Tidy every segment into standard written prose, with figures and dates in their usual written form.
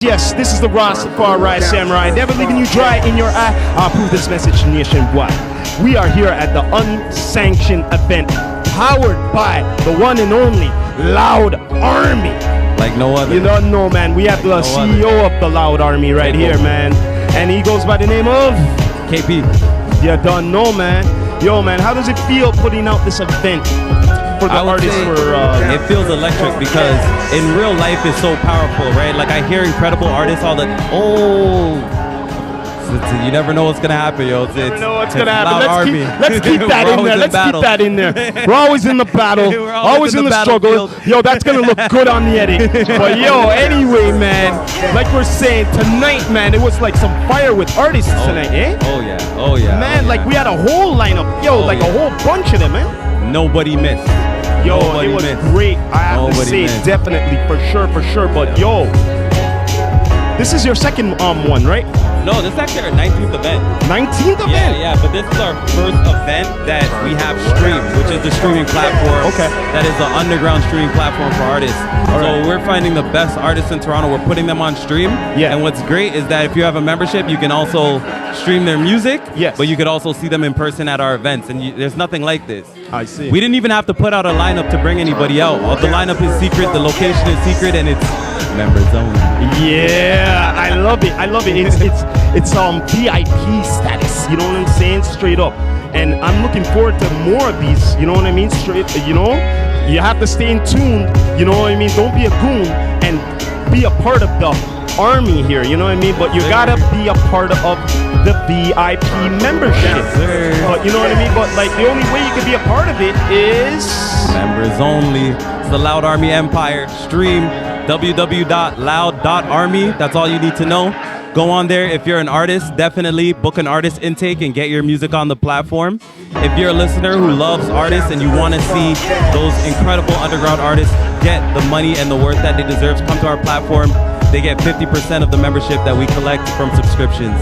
Yes, this is the Rastafari Samurai, never leaving you dry in your eye. I'll prove this message nationwide. We are here at the Unsanctioned event, powered by the one and only Loud Army. Like no other. You don't know, man. We have the CEO of the Loud Army right here, man. And he goes by the name of KP. You don't know, man. Yo, man, how does it feel putting out this event for the artists? It feels electric because in real life it's so powerful, right? Like I hear incredible artists all the you never know what's gonna happen, yo. You never know what's gonna happen. Let's keep that in there. Let's keep that in there. We're always in the battle. We're always in the struggle. Yo, that's gonna look good on the edit. But yo, anyway, man, like we're saying tonight, man, it was like some fire with artists tonight, eh? Oh yeah. Man, like we had a whole lineup. Yo, a whole bunch of them, man. Nobody missed. Yo, it was great. I have to say, definitely, for sure. But yo, this is your second one, right? No, this is actually our 19th event. 19th event? Yeah, but this is our first event that we have streamed, which is the streaming platform. Okay. That is the underground streaming platform for artists. So we're finding the best artists in Toronto. We're putting them on stream. Yeah. And what's great is that if you have a membership, you can also stream their music. Yes. But you could also see them in person at our events. And there's nothing like this. I see. We didn't even have to put out a lineup to bring anybody out. The lineup is secret, the location is secret, and it's members only. Yeah, I love it. It's VIP status. You know what I'm saying? Straight up. And I'm looking forward to more of these. You know what I mean? You have to stay in tune. You know what I mean? Don't be a goon and be a part of the army here. You know what I mean? But you gotta be a part of the VIP membership. But you know what I mean? But like the only way you can be a part of it is members only. It's the Loud Army Empire. Stream www.loud.army. That's all you need to know. Go on there. If you're an artist, definitely book an artist intake and get your music on the platform. If you're a listener who loves artists and you want to see those incredible underground artists get the money and the worth that they deserve, come to our platform. They get 50% of the membership that we collect from subscriptions.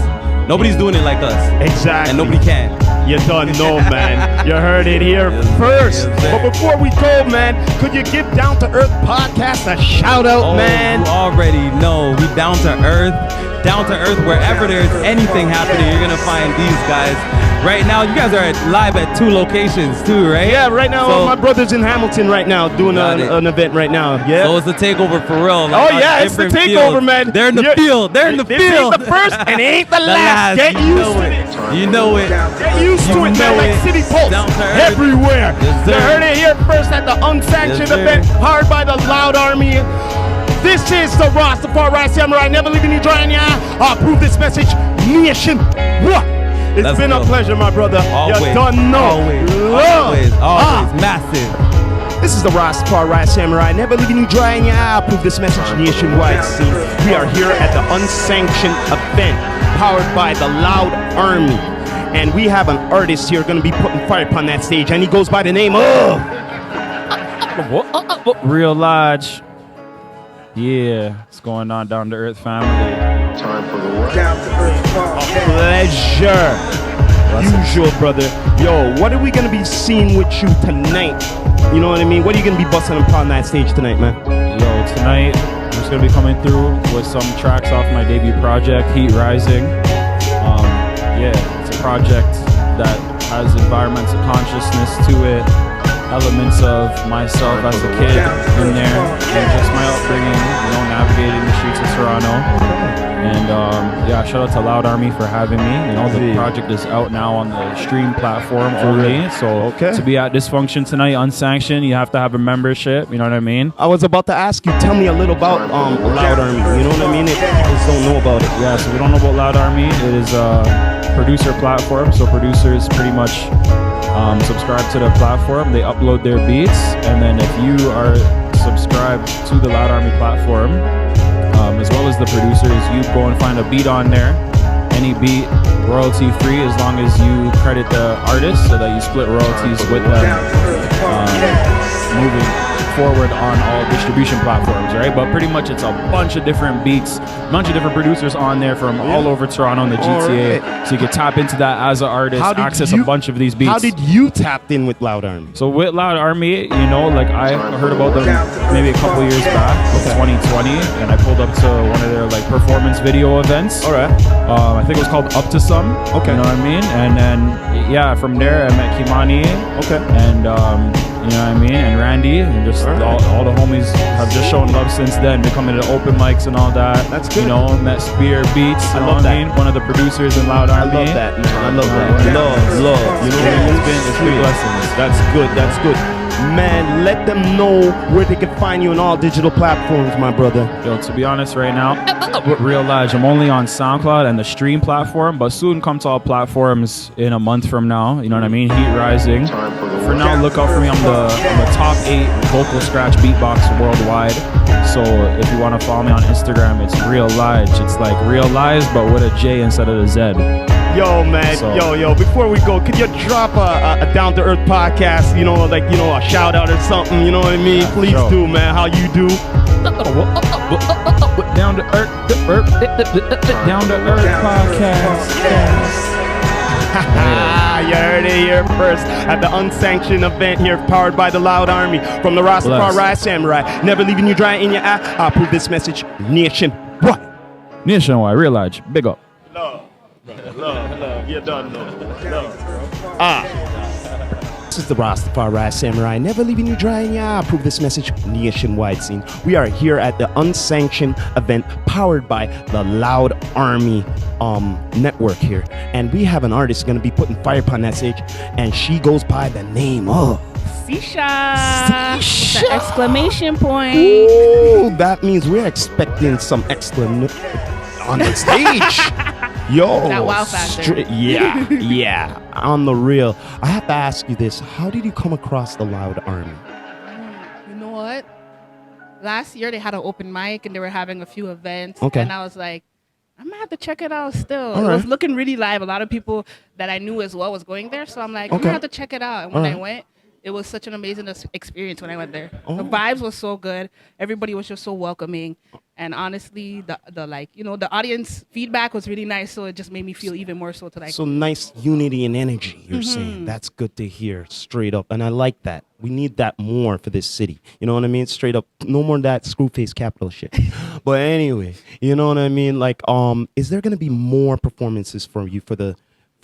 Nobody's doing it like us. Exactly. And nobody can. You don't know, man. You heard it here first. But before we go, man, could you give Down to Earth Podcast a shout out, man? You already know. We down to earth. Down to earth, wherever there's anything happening, you're gonna find these guys. Right now, you guys are live at 2 locations too, right? Yeah, right now, my brother's in Hamilton right now, doing an event right now. Yeah. So it's a takeover for real. Like it's the takeover, man. They're in the field. They're in the field. This ain't the first and ain't the last. Get used to it. You know it. Get used to it, man. Like City Pulse. Everywhere. You heard it here first at the Unsanctioned event, powered by the Loud Army. This is the Rastafari Samurai, never leaving you dry in your eye. I'll prove this message, nation. What? It's been a pleasure, my brother. Always. You don't know. Always. Massive. This is the Rastafari Samurai, never leaving you dry in your eye. I'll prove this message nationwide. See, we are here at the Unsanctioned event, powered by the Loud Army. And we have an artist here going to be putting fire upon that stage. And he goes by the name of Real Lodge. Yeah, what's going on, Down to Earth family? Time for the work. Down to Earth. Pleasure. Usual, brother. Yo, what are we gonna be seeing with you tonight? You know what I mean? What are you gonna be busting upon that stage tonight, man? Yo, tonight I'm just gonna be coming through with some tracks off my debut project, Heat Rising. It's a project that has environmental consciousness to it. Elements of myself as a kid in there, and just my upbringing, navigating the streets of Toronto. And shout out to Loud Army for having me. The project is out now on the stream platform only. So to be at this function tonight, Unsanctioned, you have to have a membership. You know what I mean? I was about to ask you, tell me a little about Loud Army. You know what I mean? If people don't know about it. Yeah, so we don't know about Loud Army. It is a producer platform. So producers pretty much subscribe to the platform, they upload their beats, and then if you are subscribed to the Loud Army platform, as well as the producers, you go and find a beat on there, any beat, royalty free, as long as you credit the artist so that you split royalties with them. moving forward on all distribution platforms, right? But pretty much it's a bunch of different beats, a bunch of different producers on there from all over Toronto and the GTA. Alright. So you can tap into that as an artist, How did access you- a bunch of these beats. How did you tap in with Loud Army? So with Loud Army, you know, like I heard about them maybe a couple years back, 2020, and I pulled up to one of their like performance video events. All right. I think it was called Up to Some. Okay. You know what I mean? And then yeah, from there I met Kimani. Okay. And you know what I mean? And Randy, and just all the homies have just shown love since then, been coming to the open mics and all that. That's good. You know, met Spear Beats, you I know love what that. I mean? One of the producers in Loud I Army. love that, man. I love that. Love. You know what I mean? It's been blessings. That's good. That's good. Man, let them know where they can find you on all digital platforms, my brother. Yo, to be honest, right now, with Real Lodge, I'm only on SoundCloud and the Stream platform, but soon come to all platforms in a month from now. You know what I mean? Heat Rising. For now, look out for me. I'm the top 8 vocal scratch beatbox worldwide. So if you want to follow me on Instagram, it's Real Lodge. It's like Realize, but with a J instead of the Z. Yo, man. So- Yo. Before we go, could you drop a Down to Earth podcast? You know, like, you know, a shout out or something. You know what I mean? Please sure. do, man. How you do? Down to Earth, Down to Earth podcast. You heard it here first at the Unsanctioned event here, powered by the Loud Army from the Rastafari Samurai. Never leaving you dry in your eye. I'll prove this message nationwide. Nationwide, Real Lodge, big up. Love. You done know. This is the Rastafari Samurai, never leaving you dry in your eye. Prove this message nationwide scene. We are here at the Unsanctioned event powered by the Loud Army network here. And we have an artist going to be putting fire upon that stage, and she goes by the name of Sisha. Sisha. With an exclamation point. Ooh, that means we're expecting some exclamation on the stage. Yo, That wow factor. yeah, on the real. I have to ask you this: how did you come across the Loud Army? You know what? Last year they had an open mic and they were having a few events. Okay. And I was like, I'm gonna have to check it out still. All It was right. looking really live. A lot of people that I knew as well was going there. So I'm like, I'm Okay. gonna have to check it out. And when All I right. went, it was such an amazing experience when I went there. Oh. The vibes was so good. Everybody was just so welcoming. And honestly, the like, you know, the audience feedback was really nice. So it just made me feel even more so to like, So nice unity and energy. You're saying that's good to hear, straight up, and I like that. We need that more for this city. You know what I mean? Straight up, no more of that screwface capital shit. But anyway, you know what I mean? Like, is there gonna be more performances for you for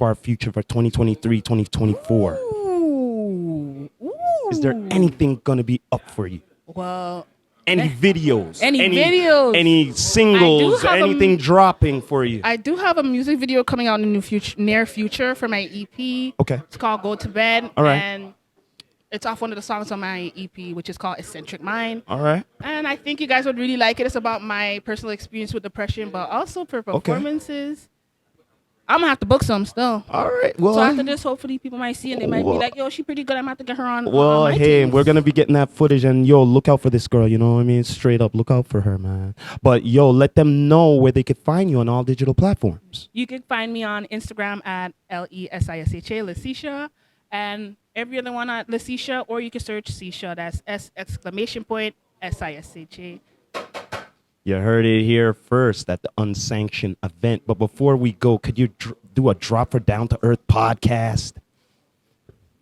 our future for 2023, 2024? ooh. Is there anything gonna be up for you? Well, Any videos? Any videos? Any singles? have a- Anything dropping for you? I do have a music video coming out in the near future for my EP. Okay. It's called Go to Bed. All right. And it's off one of the songs on my EP, which is called Eccentric Mind. All right. And I think you guys would really like it. It's about my personal experience with depression, but also for performances. I'm going to have to book some still. All right. Well, So after this, hopefully people might see and they might Well- be like, yo, she pretty good. I'm going to have to get her on. well, on my hey, team. we're gonna be getting that footage, and yo, look out for this girl. You know what I mean? Straight up, look out for her, man. But yo, let them know where they could find you on all digital platforms. You can find me on Instagram at LESISHA, Leticia, and every other one at Leticia, or you can search Sisha. That's SISHA. You heard it here first at the Unsanctioned event. But before we go, could you do a drop for Down to Earth podcast?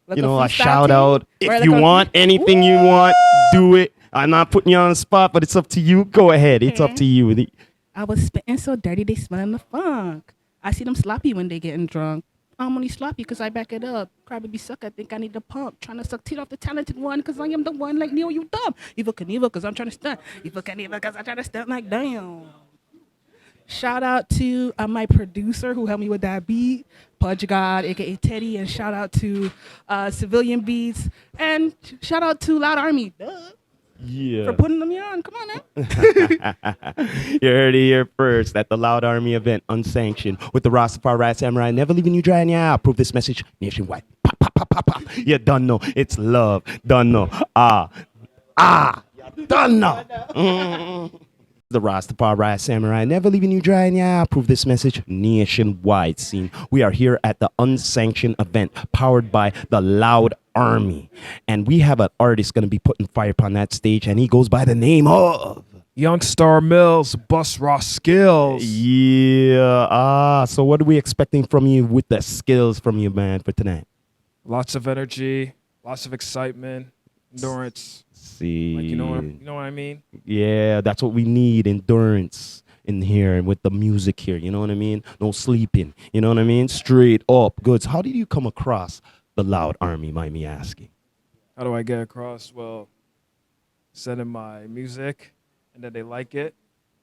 Like You know, a freestyle shout thing? out. Or If like you a- want anything you want, do it. I'm not putting you on the spot, but it's up to you. Go ahead. It's up to you. I was spitting so dirty, they smelling the funk. I see them sloppy when they getting drunk. I'm only sloppy because I back it up. Crybaby suck, I think I need the pump. Trying to suck teeth off the talented one because I am the one like Neo, you dumb. Evil Knievel because I'm trying to stunt. Evil Knievel because I'm trying to stunt like damn. Shout out to my producer who helped me with that beat, Pudge God, aka Teddy, and shout out to Civilian Beats, and shout out to Loud Army. Duh. Yeah. For putting me on. Come on now. You heard it here first at the Loud Army event, Unsanctioned, with the Rastafari Samurai, never leaving you dry in your eye. Prove this message nationwide. Pop, pop, pop, pop, pop. You done know. It's love. Done know. You done know. The Rastafari Samurai, never leaving you dry in your eye. Prove this message nationwide scene. We are here at the Unsanctioned event, powered by the Loud Army. And we have an artist going to be putting fire upon that stage, and he goes by the name of... Youngstar Mills, Bust Raw Skills. Yeah. So what are we expecting from you with the skills from you, man, for tonight? Lots of energy, lots of excitement, endurance. See. Like, you know what I mean? Yeah, that's what we need, endurance in here and with the music here, you know what I mean? No sleeping, you know what I mean? Straight up goods. How did you come across the Loud Army, mind me asking? How do I get across? Well, sending my music, and then they like it,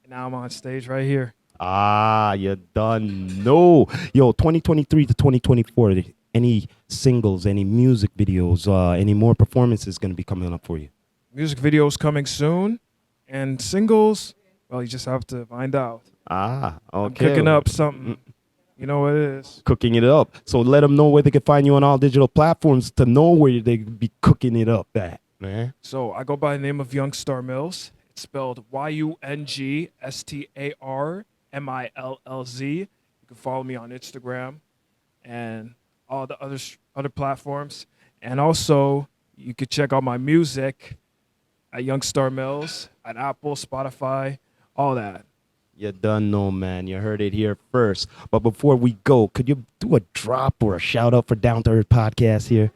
and now I'm on stage right here. You done know. Yo, 2023 to 2024, any singles, any music videos, any more performances going to be coming up for you? Music videos coming soon, and singles, well, you just have to find out. Okay. I'm cooking up something. You know what it is. Cooking it up. So let them know where they can find you on all digital platforms to know where they be cooking it up at, man. So I go by the name of Youngstar Mills. It's spelled YUNGSTARMILLZ. You can follow me on Instagram and all the other platforms. And also, you can check out my music at Youngstar Mills, at Apple, Spotify, all that. You done know, man. You heard it here first. But before we go, could you do a drop or a shout out for Down to Earth Podcast here?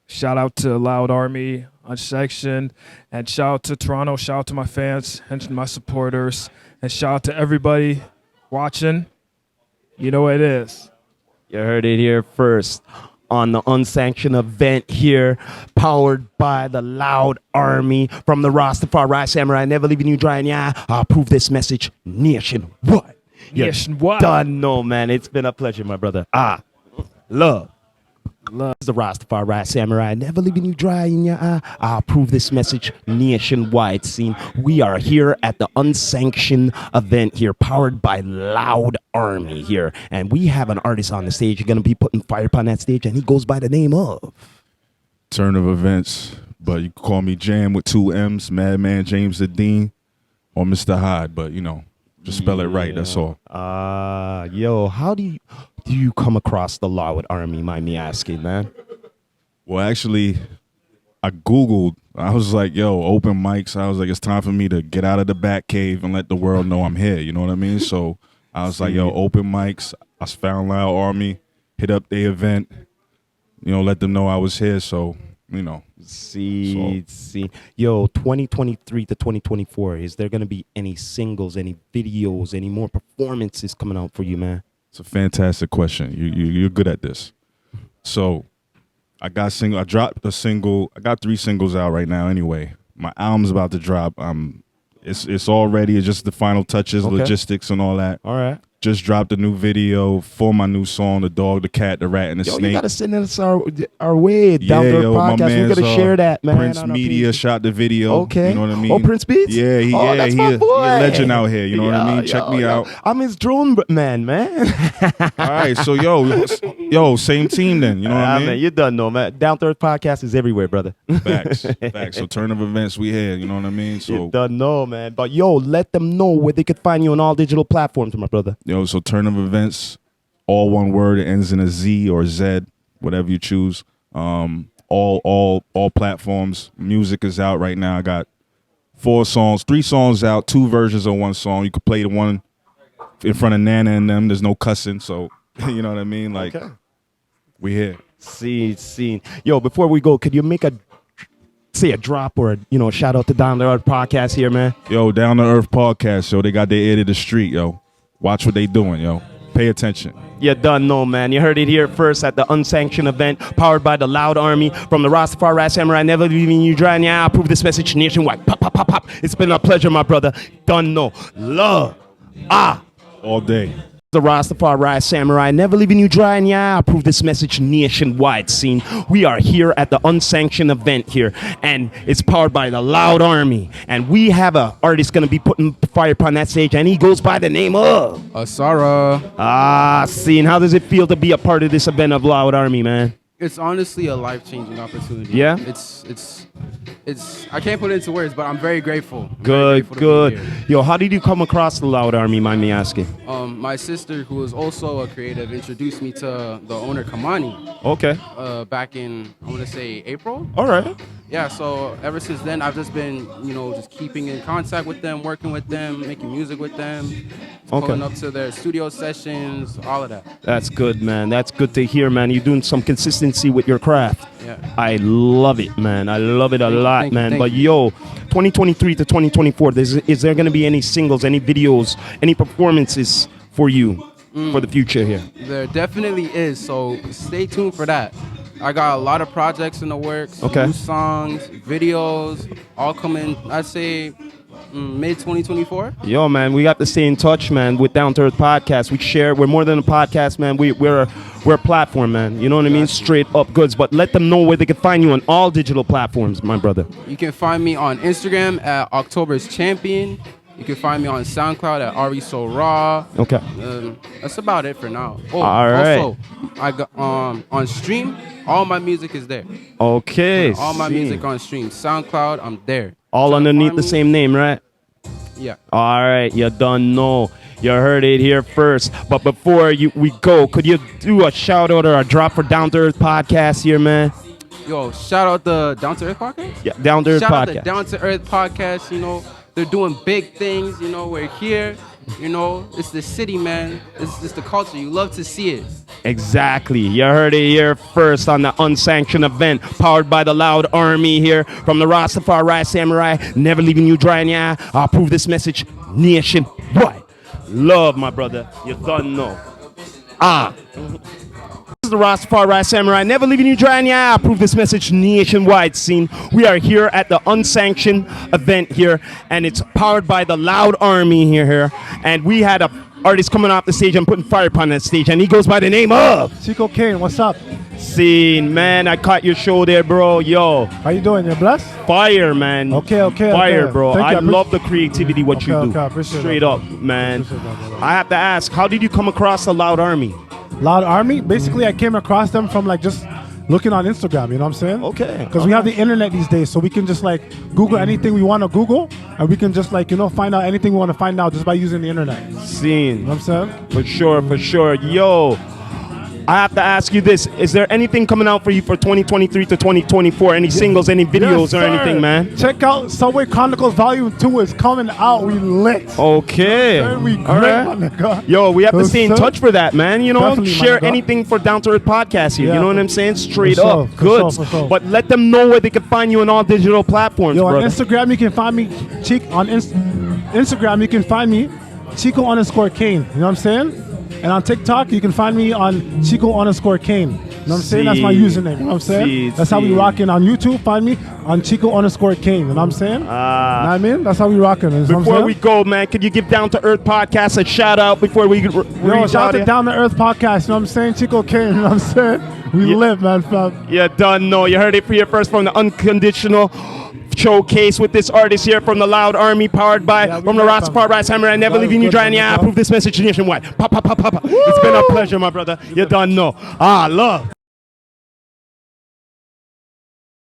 Shout out to Loud Army, Unsanctioned, and shout out to Toronto. Shout out to my fans and my supporters, and shout out to everybody watching. You know what it is. You heard it here first on the Unsanctioned event here, powered by the Loud Army from the Rastafari Samurai, never leaving you dry and yeah. I'll prove this message nationwide. Nationwide. Done know, man. It's been a pleasure, my brother. Love. The Rastafari Samurai, never leaving you dry in your eye. I'll prove this message nationwide. Scene. We are here at the Unsanctioned event here, powered by Loud Army here, and we have an artist on the stage. You're gonna be putting fire upon that stage, and he goes by the name of Turn of Events, but you can call me Jam with 2 M's, Madman James the Dean, or Mr. Hyde, but you know, just spell it right. That's all. Yo, how do you come across the Loud Army, mind me asking, man? Well, actually, I Googled. I was like, yo, open mics. I was like, it's time for me to get out of the back cave and let the world know I'm here. You know what I mean? So I was like, yo, open mics. I found Loud Army, hit up the event, you know, let them know I was here. So, you know. See. Yo, 2023 to 2024, is there going to be any singles, any videos, any more performances coming out for you, man? It's a fantastic question. You're good at this. So I dropped a single. I got 3 singles out right now anyway. My album's about to drop. It's all ready. It's just the final touches, logistics and all that. All right. Just dropped a new video for my new song, The Dog, the Cat, the Rat, and the Snake. You gotta send us our way. Down to Earth Podcast. We gotta share that, man. Prince Media shot the video. Okay. You know what I mean? Oh, Prince Beats? Yeah, that's he my a boy. legend out here. You know what I mean? Check me out. I'm his drone man. All right, so yo, same team then. You know what I mean? Man, you done know, man. Down to Earth Podcast is everywhere, brother. Facts. So Turn of Events, we here. You know what I mean? So you done know, man. But yo, let them know where they could find you on all digital platforms, my brother. Yo, so Turn of Events, all one word. It ends in a Z or Z, whatever you choose. All platforms. Music is out right now. I got 3 songs out, 2 versions of one song. You could play the one in front of Nana and them. There's no cussing, so you know what I mean. Like, we here. See. Yo, before we go, could you make a drop or a shout out to Down to Earth Podcast here, man? Yo, Down to Earth Podcast. Yo, they got their ear to the street. Yo, watch what they doing. Yo, pay attention. You done know, man. You heard it here first at the Unsanctioned event, powered by the Loud Army from the Rastafari Samurai, never leaving you dry. And yeah, I'll prove this message nationwide. Pop, pop, pop, pop. It's been a pleasure, my brother. Done know. Love. All day. The Rastafari Samurai, never leaving you dry. And yeah, I'll prove this message nationwide. Scene. We are here at the Unsanctioned event here, and it's powered by the Loud Army. And we have an artist going to be putting fire upon that stage, and he goes by the name of Asara. Scene. How does it feel to be a part of this event of Loud Army, man? It's honestly a life-changing opportunity. Yeah? It's I can't put it into words, but I'm very grateful. I'm very Good, grateful to good. be here. Yo, how did you come across the Loud Army, mind me asking? My sister, who is also a creative, introduced me to the owner Kamani Okay. back in, I want to say, April. All right. Yeah, so ever since then, I've just been, just keeping in contact with them, working with them, making music with them, pulling up to their studio sessions, all of that. That's good, man. That's good to hear, man. You're doing some consistency with your craft. Yeah. I love it, man. I love it a lot, thank you, man. thank But you. yo, 2023 to 2024, is there going to be any singles, any videos, any performances for you for the future here? There definitely is, so stay tuned for that. I got a lot of projects in the works, Okay. new songs, videos, all coming, I'd say, mid-2024. Yo, man, we got to stay in touch, man, with Down to Earth Podcast. We're more than a podcast, man. We're a platform, man. You know what I mean? Straight up goods. But let them know where they can find you on all digital platforms, my brother. You can find me on Instagram at October's Champion. You can find me on SoundCloud at Ari So Raw. Okay. That's about it for now. Oh, All right. Also, I got on stream. All my music is there. Okay. All my see. music on stream. SoundCloud, I'm there. All Try to underneath find the me. same name, right? Yeah. All right, you done know. You heard it here first. But before we go, could you do a shout out or a drop for Down to Earth Podcast here, man? Yo, shout out the Down to Earth podcast. Yeah, Down to Earth Shout out the Podcast. Down to Earth podcast. They're doing big things. We're here. It's the city, man. It's the culture. You love to see it. Exactly. You heard it here first on the Unsanctioned event powered by the Loud Army here from the Rastafari Samurai. Never leaving you dry in the eye. I'll prove this message nationwide. Love, my brother. You done know. This is the Rastafari Samurai, never leaving you dry in the eye. I'll prove this message nationwide. Scene. We are here at the Unsanctioned event here, and it's powered by the Loud Army here. And we had a artist coming off the stage and putting fire upon that stage, and he goes by the name of Chico Kane, what's up? Scene. Man, I caught your show there, bro. Yo, How you doing? You blessed? fire, man. Okay. Fire, bro. Thank you. I love the creativity what you do. Okay, I appreciate Straight that. up, man. Appreciate that, brother. I have to ask, how did you come across the Loud Army? Loud Army. Basically, I came across them from just looking on Instagram. You know what I'm saying? Okay. Because we have the internet these days, so we can just Google anything we want to Google, and we can just find out anything we want to find out just by using the internet. You know Scene. what I'm saying? For sure. Yo, I have to ask you this. Is there anything coming out for you for 2023 to 2024? Any singles, any videos Yes, or sir. anything, man? Check out Subway Chronicles Volume 2 is coming out. We lit. Okay. Sir, we All great, right. my nigga. Yo, we have to Yes, stay in sir. touch for that, man. Definitely, my Share nigga. anything for Down to Earth Podcast here. Yeah, you know what for- I'm saying? Straight for up. sure, Good. for sure. But let them know where they can find you on all digital platforms, Yo, on brother. Instagram, you can find me, Instagram, you can find me, Chico_Kane. You know what I'm saying? And on TikTok, you can find me on Chico_Kane. You know what I'm saying? That's my See. username. You know what I'm saying? See, That's how we see. rocking on YouTube. Find me on Chico_Kane. You know what I'm saying? Know what I mean? That's how we rocking. You know what I'm Before saying? we go, man, could you give Down to Earth Podcast a shout out before we Yo, reach shout out out to here? Down to Earth Podcast. You know what I'm saying? Chico Kane. You know what I'm saying? We Yeah. live, man, fam. You done know. You heard it here first from the Unconditional showcase with this artist here from the Loud Army, powered by Yeah, we from the love Rastafari Samurai. Never That leaving was you good, dry in the man. eye. Prove this message nationwide. Papa. It's been a pleasure, my brother. You done know. Love.